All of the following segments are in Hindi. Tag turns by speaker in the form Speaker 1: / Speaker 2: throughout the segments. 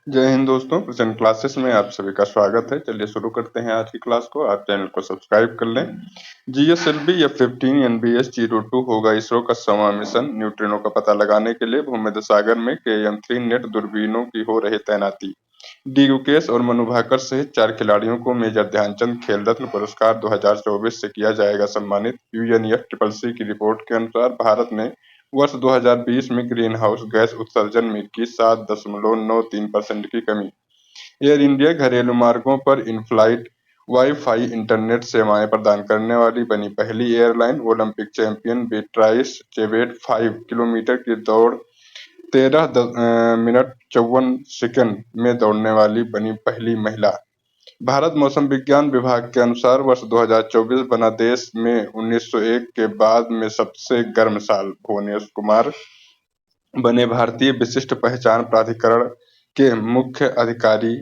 Speaker 1: जय हिंद दोस्तों, प्रेजेंट क्लासेस में आप सभी का स्वागत है। चलिए शुरू करते हैं आज की क्लास को। आप चैनल को सब्सक्राइब कर लें। GSLV F-15 NBS-02 होगा इसरो का 100वां मिशन। न्यूट्रिनो का पता लगाने के लिए भूमध्य सागर में KM-3 नेट दूरबीनों की हो रही तैनाती। डी गुकेश और मनु भाकर सहित 4 खिलाड़ियों को मेजर ध्यानचंद खेल रत्न पुरस्कार 2024 से किया जाएगा सम्मानित। UNFCCC की रिपोर्ट के अनुसार भारत ने वर्ष 2020 में ग्रीन हाउस गैस उत्सर्जन में की 7.93% की कमी। एयर इंडिया घरेलू मार्गों पर इन फ्लाइट वाई-फाई इंटरनेट सेवाएं प्रदान करने वाली बनी पहली एयरलाइन। ओलंपिक चैंपियन बीट्राइस चेवेट 5 किलोमीटर की दौड़ 13 मिनट 54 सेकंड में दौड़ने वाली बनी पहली महिला। भारत मौसम विज्ञान विभाग के अनुसार वर्ष 2024 बना देश में 1901 के बाद में सबसे गर्म साल। भुवनेश कुमार बने भारतीय विशिष्ट पहचान प्राधिकरण के मुख्य अधिकारी।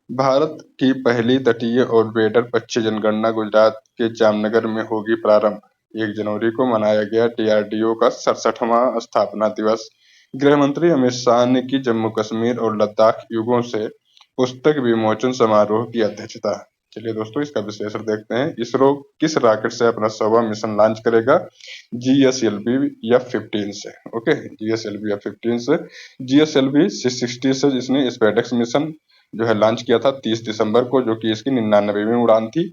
Speaker 1: भारत की पहली तटीय और वेडर पक्षी जनगणना गुजरात के जामनगर में होगी प्रारंभ। 1 जनवरी को मनाया गया DRDO का 67वां स्थापना दिवस। गृह मंत्री अमित शाह ने की जम्मू कश्मीर और लद्दाख युगों से पुस्तक विमोचन समारोह की अध्यक्षता। चलिए दोस्तों, इसका विश्लेषण देखते हैं। इसरो किस रॉकेट से अपना 100वां मिशन लॉन्च करेगा? GSLV F-15 से। ओके, GSLV F-15 से। GSLV C-60 से जिसने स्पेसएक्स मिशन जो है लॉन्च किया था 30 दिसंबर को, जो कि इसकी 99वीं उड़ान थी।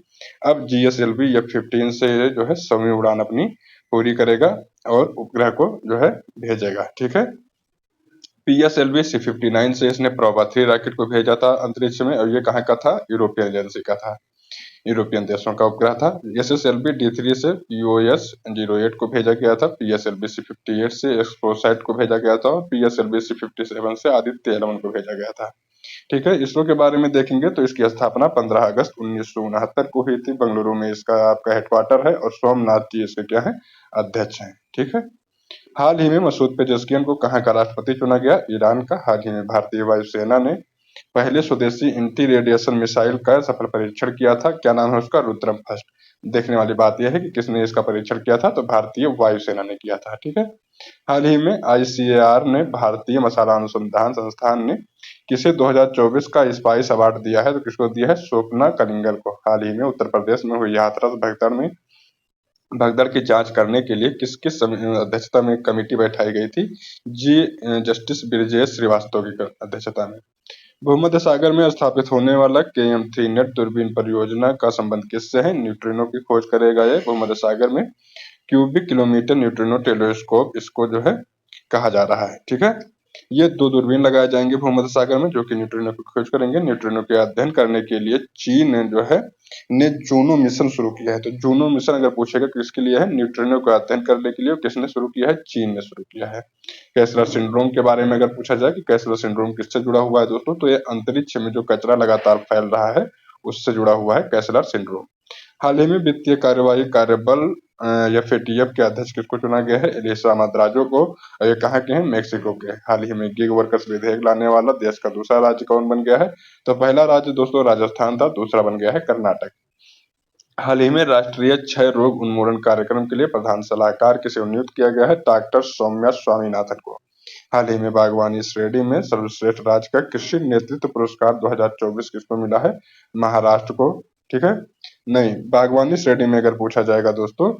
Speaker 1: अब GSLV F-15 से जो है 100वीं उड़ान अपनी पूरी करेगा और उपग्रह को जो है भेजेगा। ठीक है। PSLV C-59 से इसने प्रोबा 3 रॉकेट को भेजा था अंतरिक्ष में, और ये कहाँ का था? यूरोपियन एजेंसी का था, यूरोपियन देशों का उपग्रह था। SSLV D3 से POS-08 को भेजा गया था। PSLV C-58 से एक्सप्रोसैट को भेजा गया था और PSLV C-57 से आदित्य 11 को भेजा गया था। ठीक है। इसरो के बारे में देखेंगे तो इसकी स्थापना 15 अगस्त 1969 को हुई थी। बेंगलुरु में इसका आपका हेडक्वार्टर है और सोमनाथ जी इसके क्या है? अध्यक्ष हैं। ठीक है। हाल ही में मसूद पेजेस्कियन को कहाँ का राष्ट्रपति चुना गया? ईरान का। हाल ही में भारतीय वायुसेना ने पहले स्वदेशी एंटी रेडिएशन मिसाइल का सफल परीक्षण किया था। क्या नाम है उसका? रुद्रम फर्स्ट। देखने वाली बात यह है कि किसने इसका परीक्षण किया था, तो भारतीय वायुसेना ने किया था। ठीक है। हाल ही में ICAR ने भारतीय मसाला अनुसंधान संस्थान ने किसे 2024 का स्पाइस अवार्ड दिया है? तो किसको दिया है? स्वप्ना कलिंगल को। हाल ही में उत्तर प्रदेश में हुई हाथरस भगदड़ की जांच करने के लिए किस अध्यक्षता में कमेटी बैठाई गई थी? जस्टिस ब्रिजेश श्रीवास्तव की अध्यक्षता में। भूमध्य सागर में स्थापित होने वाला KM-3 नेट दूरबीन परियोजना का संबंध किससे है? न्यूट्रिनो की खोज करेगा ये भूमध्य सागर में। क्यूबिक किलोमीटर न्यूट्रिनो टेलीस्कोप इसको जो है कहा जा रहा है। ठीक है। ये 2 दूरबीन लगाए जाएंगे भूमध्य सागर में, जो कि न्यूट्रिनो की खोज करेंगे। न्यूट्रिनो के अध्ययन करने के लिए चीन जो है ने जूनो मिशन शुरू किया है। तो जूनो मिशन अगर पूछेगा किसके लिए है? न्यूट्रिनो का अध्ययन करने के लिए। किसने शुरू किया है? चीन ने शुरू किया है। कैसलर सिंड्रोम के बारे में अगर पूछा जाए कि कैसलर सिंड्रोम किससे जुड़ा हुआ है दोस्तों, तो ये अंतरिक्ष में जो कचरा लगातार फैल रहा है उससे जुड़ा हुआ है कैसलर सिंड्रोम। हाल ही में वित्तीय कार्यवाही कार्यबल FATF के अध्यक्ष किसको चुना गया है? एलिसा मद्राजो को। और ये कहाँ के हैं? मेक्सिको के। हाल ही में गिग वर्कर्स विधेयक लाने वाला देश का दूसरा राज्य कौन बन गया है? तो पहला राज्य दोस्तों राजस्थान था, दूसरा बन गया है कर्नाटक। हाल ही में राष्ट्रीय क्षय रोग उन्मूलन कार्यक्रम के लिए प्रधान सलाहकार किसे नियुक्त किया गया है? डॉक्टर सौम्या स्वामीनाथन को। हाल ही में बागवानी श्रेणी में सर्वश्रेष्ठ राज्य का कृषि नेतृत्व पुरस्कार 2024 किसको मिला है? महाराष्ट्र को। ठीक है। नहीं, बागवानी श्रेणी में अगर पूछा जाएगा दोस्तों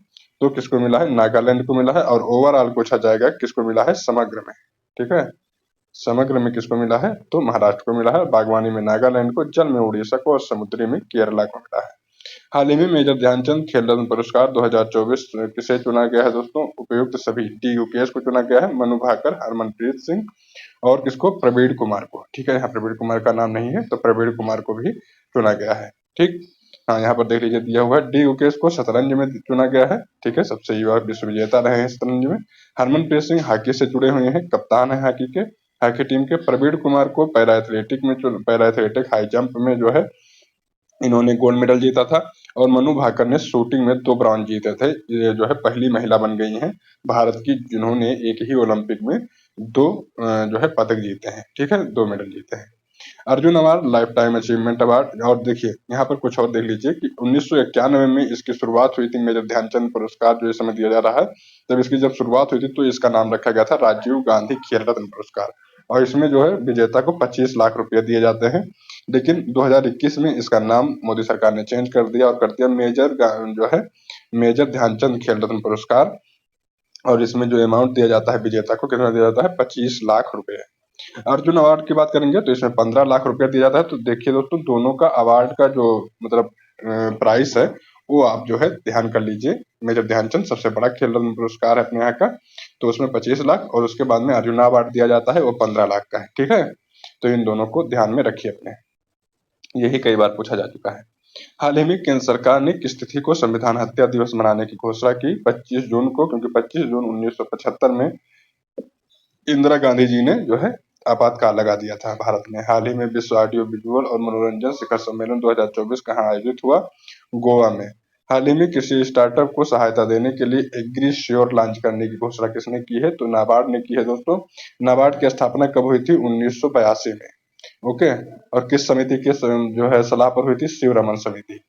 Speaker 1: तो किसको मिला है? नागालैंड को मिला है। और ओवरऑल पूछा जाएगा किसको मिला है? समग्र में। ठीक है। समग्र में किसको मिला है? तो महाराष्ट्र को मिला है। बागवानी में नागालैंड को, जल में उड़ीसा को और समुद्री में केरला को मिला है। हाल ही में मेजर ध्यानचंद खेल रत्न पुरस्कार 2024 किसे चुना गया है दोस्तों? उपयुक्त सभी। डी गुकेश को चुना गया है, मनु भाकर, हरमनप्रीत सिंह और किसको? प्रवीण कुमार को। ठीक है। यहाँ प्रवीण कुमार का नाम नहीं है, तो प्रवीण कुमार को भी चुना गया है। ठीक। हाँ, यहाँ पर देख लीजिए दिया हुआ है। डी गुकेश को शतरंज में चुना गया है। ठीक है। सबसे युवा विश्व विजेता रहे हैं शतरंज में। हरमनप्रीत सिंह हॉकी से जुड़े हुए हैं, कप्तान है हॉकी टीम के। प्रवीण कुमार को पैरा एथलेटिक हाई जंप में जो है इन्होंने गोल्ड मेडल जीता था। और मनु भाकर ने शूटिंग में 2 ब्रॉन्ज जीते थे। ये जो है पहली महिला बन गई हैं भारत की जिन्होंने एक ही ओलंपिक में 2 जो है पदक जीते हैं। ठीक है, 2 मेडल जीते हैं। Arjun award life time achievement award. और देखिए यहाँ पर कुछ और देख लीजिए कि 1991 में इसकी शुरुआत हुई थी। मेजर ध्यानचंद पुरस्कार जो इस समय दिया जा रहा है, जब इसकी शुरुआत हुई थी तो इसका नाम रखा गया था राजीव गांधी खेल रत्न पुरस्कार। और इसमें जो है विजेता को 25 लाख रुपए दिए जाते हैं। लेकिन 2021 में इसका नाम मोदी सरकार ने चेंज कर दिया और कर दिया जो है मेजर ध्यानचंद खेल रत्न पुरस्कार। और इसमें जो अमाउंट दिया जाता है विजेता को, कितना दिया जाता है, 25 लाख रुपए। अर्जुन अवार्ड की बात करेंगे तो इसमें 15 लाख रुपया दिया जाता है। तो देखिए दोस्तों, दोनों का अवार्ड का जो मतलब प्राइस है वो आप जो है ध्यान कर लीजिए। मेजर ध्यानचंद सबसे बड़ा खेल रत्न पुरस्कार है अपने यहाँ का, तो उसमें 25 लाख, और उसके बाद में अर्जुन अवार्ड दिया जाता है वो 15 लाख का है। ठीक है, तो इन दोनों को ध्यान में रखिए अपने, यही कई बार पूछा जा चुका है। हाल ही में केंद्र सरकार ने किस तिथि को संविधान हत्या दिवस मनाने की घोषणा की? 25 जून को, क्योंकि 25 जून 1975 में इंदिरा गांधी जी ने जो है आपातकाल लगा दिया था भारत में। हाल ही में विश्व ऑडियो विजुअल और मनोरंजन शिखर सम्मेलन 2024 कहाँ आयोजित हुआ? गोवा में। हाल ही में किसी स्टार्टअप को सहायता देने के लिए एग्री श्योर लॉन्च करने की घोषणा किसने की है? तो नाबार्ड ने की है दोस्तों। नाबार्ड की स्थापना कब हुई थी? 1982 में। ओके, और किस समिति के जो है सलाह पर हुई थी? शिव रमन समिति।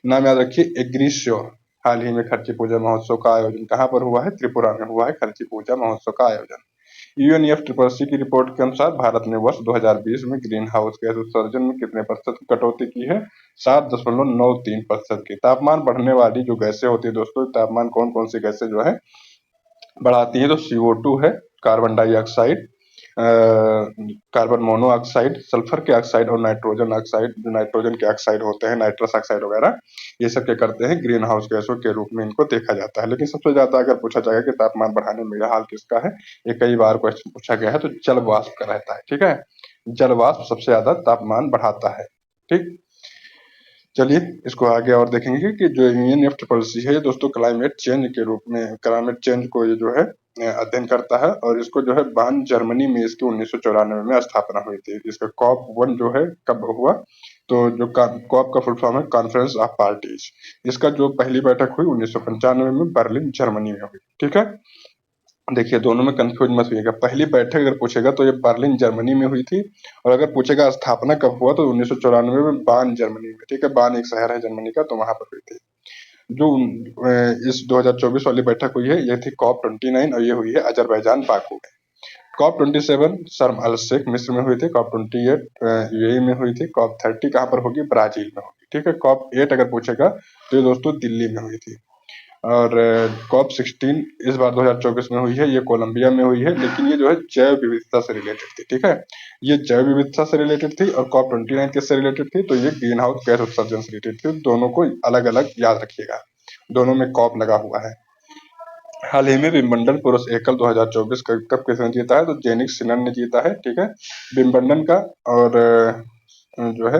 Speaker 1: नाम याद रखिए, एग्री श्योर। हाल ही में खर्ची पूजा महोत्सव का आयोजन कहाँ पर हुआ है? त्रिपुरा में हुआ है खर्ची पूजा महोत्सव का आयोजन। यूएनईएफसी की रिपोर्ट के अनुसार भारत ने वर्ष 2020 में ग्रीन हाउस गैस उत्सर्जन में कितने प्रतिशत की कटौती की है? 7.93% की। तापमान बढ़ने वाली जो गैसें होती है दोस्तों, तापमान कौन कौन सी गैसें जो है बढ़ाती है? तो CO2 है, carbon dioxide, carbon monoxide, sulphur के ऑक्साइड और नाइट्रोजन ऑक्साइड, जो नाइट्रोजन के ऑक्साइड होते हैं, नाइट्रस ऑक्साइड वगैरह, ये सब क्या करते हैं? ग्रीन हाउस गैसों के रूप में इनको देखा जाता है। लेकिन सबसे ज्यादा अगर पूछा जाएगा कि तापमान बढ़ाने में मेरा हाल किसका है, ये कई बार क्वेश्चन पूछा गया है, तो जल वाष्प का रहता है। ठीक है, जल वाष्प सबसे ज्यादा तापमान बढ़ाता है। ठीक, चलिए इसको आगे और देखेंगे कि जो यूएनईएफसी है दोस्तों, क्लाइमेट चेंज के रूप में, क्लाइमेट चेंज को ये जो है अध्ययन करता है, और इसको जो है बान जर्मनी में इसकी 1994 में स्थापना हुई थी। इसका COP1 जो है कब हुआ? तो जो COP का फुल फॉर्म है कॉन्फ्रेंस ऑफ पार्टीज। इसका जो पहली बैठक हुई 1995 में बर्लिन जर्मनी में हुई। ठीक है, देखिए दोनों में कंफ्यूज मत होइएगा। पहली बैठक अगर पूछेगा तो ये बर्लिन जर्मनी में हुई थी, और अगर पूछेगा स्थापना कब हुआ तो 1994 में बान जर्मनी में। ठीक है, बान एक शहर है जर्मनी का, तो वहां पर हुई थी। जो इस 2024 वाली बैठक हुई है ये थी COP29, और ये हुई है अजरबैजान बाकू में। COP27 शर्म अल शेख मिस्र में हुई थी। COP28 यूएई में हुई थी। COP30 कहाँ पर होगी? ब्राजील में होगी। ठीक है, COP8 अगर पूछेगा तो ये दोस्तों दिल्ली में हुई थी। और COP16 इस बार 2024 में हुई है, ये कोलंबिया में हुई है, लेकिन ये जो है जैव विविधता से रिलेटेड थी। ठीक है, ये जैव विविधता से रिलेटेड थी, और COP29 किससे रिलेटेड थी? तो ये ग्रीन हाउस गैस उत्सर्जन से रिलेटेड थी। दोनों को अलग अलग याद रखिएगा, दोनों में COP लगा हुआ है। हाल ही में विम्बलडन पुरुष एकल 2024 का कप किसने जीता है? तो जेनिक सिनर ने जीता है। ठीक है, विम्बलडन का, और जो है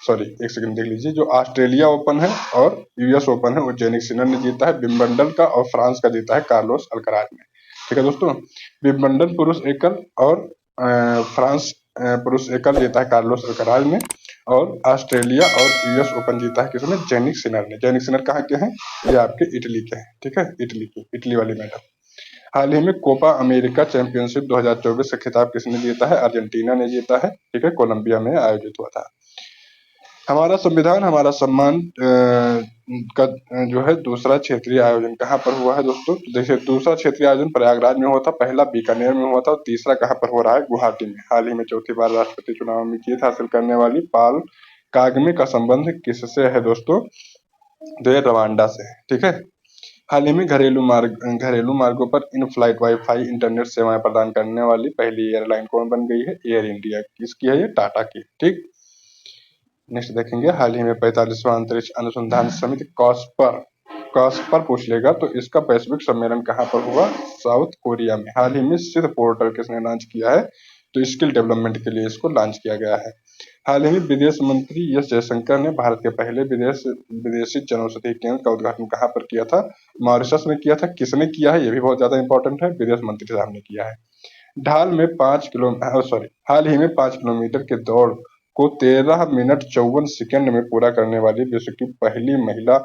Speaker 1: सॉरी एक सेकंड देख लीजिए, जो ऑस्ट्रेलिया ओपन है और US ओपन है वो जेनिक सिनर ने जीता है विम्बलडन का, और फ्रांस का जीता है कार्लोस अल्कराज ने। ठीक है दोस्तों, विम्बलडन पुरुष एकल और फ्रांस पुरुष एकल जीता है कार्लोस अल्कराज ने, और ऑस्ट्रेलिया और US ओपन जीता है किसने? जेनिक सिनर ने। जेनिक सिनर कहाँ के हैं? ये आपके इटली के हैं। ठीक है, इटली वाली मैडम। हाल ही में कोपा अमेरिका चैंपियनशिप 2024 का खिताब किसने जीता है? अर्जेंटीना ने जीता है। ठीक है, कोलंबिया में आयोजित हुआ था। हमारा संविधान हमारा सम्मान का जो है दूसरा क्षेत्रीय आयोजन कहाँ पर हुआ है दोस्तों? तो देखिए, दूसरा क्षेत्रीय आयोजन प्रयागराज में हुआ था, पहला बीकानेर में हुआ था, और तीसरा कहाँ पर हो रहा है? गुवाहाटी में। हाल ही में चौथी बार राष्ट्रपति चुनाव में जीत हासिल करने वाली पाल कागमे का संबंध किससे है दोस्तों? तो ये रवांडा से है। ठीक है, हाल ही में घरेलू मार्गों पर इन फ्लाइट वाईफाई इंटरनेट सेवाएं प्रदान करने वाली पहली एयरलाइन कौन बन गई है? Air India. किसकी है ये? टाटा की। ठीक, नेक्स्ट देखेंगे, हाल ही में 45वां अंतरिक्ष अनुसंधान समिति कॉस्पर पूछ लेगा तो इसका वैश्विक सम्मेलन कहाँ पर हुआ? साउथ कोरिया में। हाल ही में सिद्ध पोर्टल किसने लॉन्च किया है? तो स्किल डेवलपमेंट के लिए इसको लॉन्च किया गया है। हाल ही में विदेश मंत्री एस जयशंकर ने भारत के पहले विदेशी जनौषधि केंद्र का उद्घाटन कहाँ पर किया था? मॉरिशस में किया था। किसने किया है? ये भी बहुत ज्यादा इंपॉर्टेंट है, विदेश मंत्री साहब ने किया है। हाल ही में 5 किलोमीटर की दौड़ को 13 मिनट 54 सेकंड में पूरा करने वाली विश्व की पहली महिला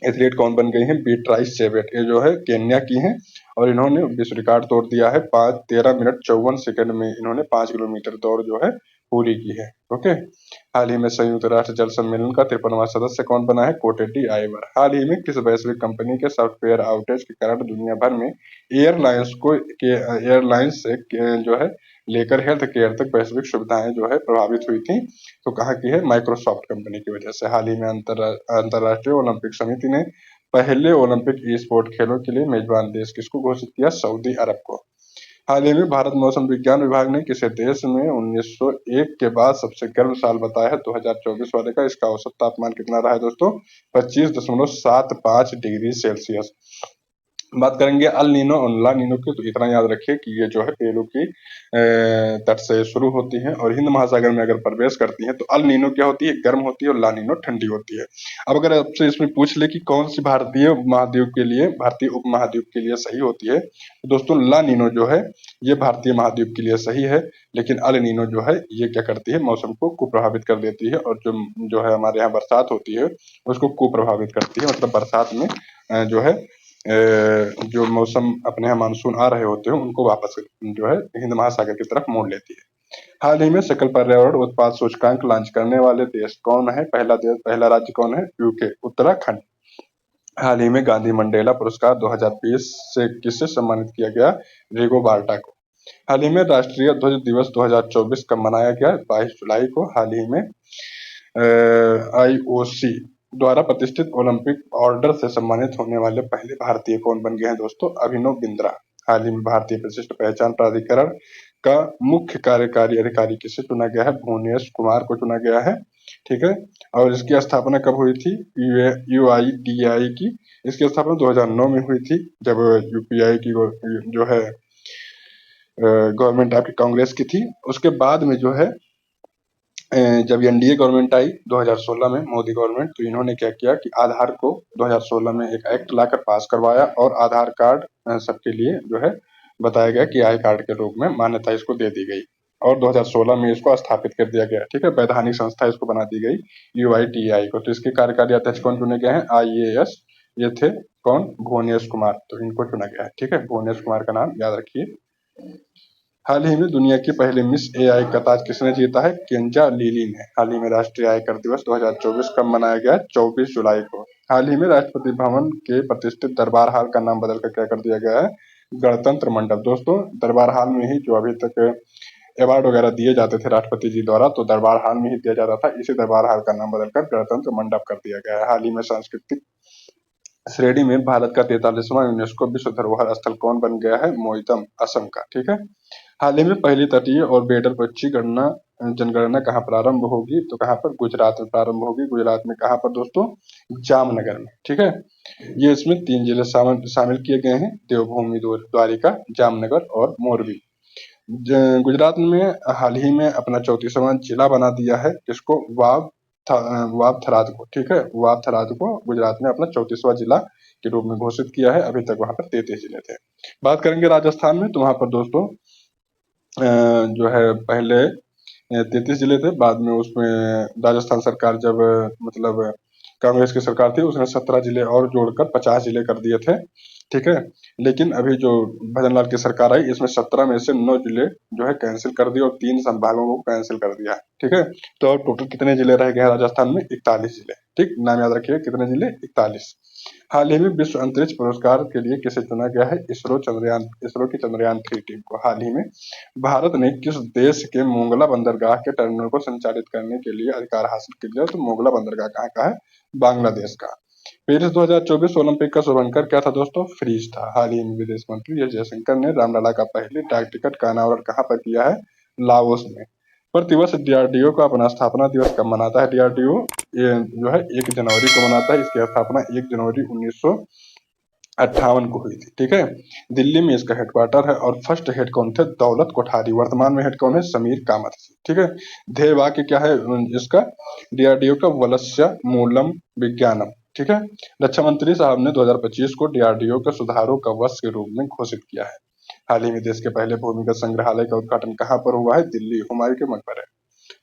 Speaker 1: एथलीट कौन बन गई है? बीट्राइस चेबेट। ये जो है केन्या की हैं, और इन्होंने विश्व रिकॉर्ड तोड़ दिया है। 13 मिनट 54 सेकंड में इन्होंने 5 किलोमीटर दौड़ जो है पूरी की है। ओके, हाल ही में संयुक्त राष्ट्र जल सम्मेलन का 53वां सदस्य कौन बना है? कोटेडी आइवर। हाल ही में किस वैश्विक कंपनी के सॉफ्टवेयर आउटेज के कारण दुनिया भर में एयरलाइंस से जो है लेकर हेल्थ केयर तक वैश्विक सुविधाएं जो है प्रभावित हुई थी। तो कहाँ की है? माइक्रोसॉफ्ट कंपनी की वजह से। हाल ही में अंतर्राष्ट्रीय ओलंपिक समिति ने पहले ओलंपिक ई स्पोर्ट खेलों के लिए मेजबान देश किसको घोषित किया? सऊदी अरब को। हाल ही में भारत मौसम विज्ञान विभाग ने किसे देश में 1901 के बाद सबसे गर्म साल बताया है? 2024 वाले का। इसका औसत तापमान कितना रहा है दोस्तों? 25.75 डिग्री सेल्सियस। बात करेंगे अल नीनो और ला नीनो की, तो इतना याद रखिए कि ये जो है पेरू की तट से शुरू होती हैं और हिंद महासागर में अगर प्रवेश करती हैं तो अल नीनो क्या होती है? गर्म होती है और ला नीनो ठंडी होती है। अब अगर आपसे इसमें पूछ ले कि कौन सी भारतीय महाद्वीप के लिए, भारतीय उपमहाद्वीप के लिए सही होती है, तो दोस्तों ला नीनो जो है ये भारतीय महाद्वीप के लिए सही है। लेकिन अल नीनो जो है ये क्या करती है? मौसम को कुप्रभावित कर देती है और जो है हमारे यहाँ बरसात होती है उसको कुप्रभावित करती है। मतलब बरसात में जो है जो मौसम अपने यहाँ मानसून आ रहे होते हैं उनको वापस जो है हिंद महासागर की तरफ मोड़ लेती है। हाल ही में सकल पर्यावरण उत्पाद सूचकांक लॉन्च करने वाले देश कौन है? पहला राज्य कौन है? यूके, उत्तराखंड। हाल ही में गांधी मंडेला पुरस्कार 2020 से किससे सम्मानित किया गया? रिगो बार्टा को। हाल ही में राष्ट्रीय ध्वज दिवस 2024 कब मनाया गया? 22 जुलाई को। हाल ही में आईओसी द्वारा प्रतिष्ठित ओलंपिक ऑर्डर से सम्मानित होने वाले पहले भारतीय कौन बन गए हैं दोस्तों? अभिनव बिंद्रा। हाल ही में भारतीय विशिष्ट पहचान प्राधिकरण का मुख्य कार्यकारी अधिकारी किसे चुना गया है? भुवनेश कुमार को चुना गया है। ठीक है। और इसकी स्थापना कब हुई थी? यूआईडीएआई की। इसकी स्थापना 2009 में हुई थी, जब यूपीआई की जो है गवर्नमेंट आपकी कांग्रेस की थी। उसके बाद में जो है जब एनडीए गवर्नमेंट आई 2016 में, मोदी गवर्नमेंट, तो इन्होंने क्या किया कि आधार को 2016 में एक एक्ट लाकर पास करवाया और आधार कार्ड सबके लिए जो है बताया गया कि आई कार्ड के रूप में मान्यता इसको दे दी गई और 2016 में इसको स्थापित कर दिया गया। ठीक है। वैधानिक संस्था इसको बना दी गई यूआईडीएआई को। तो इसके कार्यकारी अध्यक्ष कौन चुने गए हैं? आईएएस ये थे कौन? भुवनेश कुमार। तो इनको चुना गया है। ठीक है। भुवनेश कुमार का नाम याद रखिए। हाल ही में दुनिया की पहली मिस एआई का ताज किसने जीता है? केंजा लिली ने। हाल ही में राष्ट्रीय आयकर दिवस 2024 कब मनाया गया? 24 जुलाई को। हाल ही में राष्ट्रपति भवन के प्रतिष्ठित दरबार हाल का नाम बदलकर क्या कर दिया गया है? गणतंत्र मंडप। दोस्तों दरबार हाल में ही जो अभी तक अवार्ड वगैरह दिए जाते थे राष्ट्रपति जी द्वारा, तो दरबार हाल में ही दिया जाता था। इसी दरबार हाल का नाम बदलकर गणतंत्र मंडप कर दिया गया है। हाल ही में सांस्कृतिक श्रेणी में भारत का 43वां यूनेस्को विश्व धरोहर स्थल कौन बन गया है? मोइतम, असम का। ठीक है। हाल ही में पहली तटीय और बेडर पक्षी जनगणना कहाँ प्रारंभ होगी? तो कहाँ पर? गुजरात में प्रारंभ होगी। गुजरात में कहाँ पर दोस्तों? जामनगर में। ठीक है। ये इसमें 3 जिले शामिल किए गए हैं, देवभूमि, द्वारिका, जामनगर और मोरबी। गुजरात में हाल ही में अपना 34वां जिला बना दिया है, किसको? वाव थराद को। ठीक है। वाव थराद को गुजरात में अपना 34वां जिला के रूप में घोषित किया है। अभी तक वहां पर 33 जिले थे। बात करेंगे राजस्थान में, तो वहां पर दोस्तों जो है पहले 33 जिले थे, बाद में उसमें राजस्थान सरकार जब मतलब कांग्रेस की सरकार थी उसने 17 जिले और जोड़कर 50 जिले कर दिए थे। ठीक है। लेकिन अभी जो भजनलाल की सरकार आई इसमें 17 में से 9 जिले जो है कैंसिल कर दिए और 3 संभागों को कैंसिल कर दिया। ठीक है। तो और टोटल कितने जिले रह गए राजस्थान में? 41 जिले। ठीक, नाम याद रखिए, कितने जिले? 41। हाल ही में विश्व अंतरिक्ष पुरस्कार के लिए किसे चुना गया है? इसरो की चंद्रयान-3 टीम को। हाल ही में भारत ने किस देश के मोंगला बंदरगाह के टर्मिनल को संचालित करने के लिए अधिकार हासिल कर लिया? तो मोंगला बंदरगाह कहाँ का है? बांग्लादेश का। पेरिस 2024 ओलंपिक का शुभंकर क्या था दोस्तों? फ्रीज था। हाल ही में विदेश मंत्री एस जयशंकर ने रामलला का पहले डाक टिकट का अनावरण कहाँ पर किया है? लाओस में। प्रतिवर्ष डीआरडीओ का अपना स्थापना दिवस कब मनाता है? डीआरडीओ ये जो है 1 जनवरी को मनाता है। इसकी स्थापना 1 जनवरी 1958 को हुई थी। ठीक है। दिल्ली में इसका हेडक्वार्टर है और फर्स्ट हेड कौन थे? दौलत कोठारी। वर्तमान में हेड कौन है? समीर कामत। ठीक है। ध्येय वाक्य क्या है इसका? डीआरडीओ का वलस्य मूलम विज्ञानम। ठीक है। रक्षा मंत्री साहब ने 2025 को डीआरडीओ के सुधारों का वर्ष के रूप में घोषित किया है। हाल ही में देश के पहले भूमिगत संग्रहालय का उद्घाटन कहाँ पर हुआ है? दिल्ली, हुमायूं के मकबरे।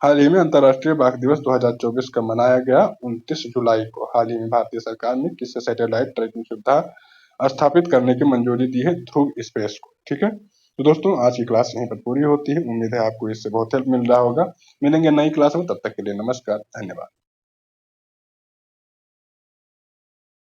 Speaker 1: हाल ही में अंतर्राष्ट्रीय बाघ दिवस 2024 का मनाया गया 29 जुलाई को। हाल ही में भारतीय सरकार ने किस सैटेलाइट ट्रैकिंग सुविधा स्थापित करने की मंजूरी दी है? ध्रुव स्पेस को। ठीक है। तो दोस्तों आज की क्लास यहीं पर पूरी होती है। उम्मीद है आपको इससे बहुत हेल्प मिल रहा होगा। मिलेंगे नई क्लास में, तब तक के लिए नमस्कार, धन्यवाद।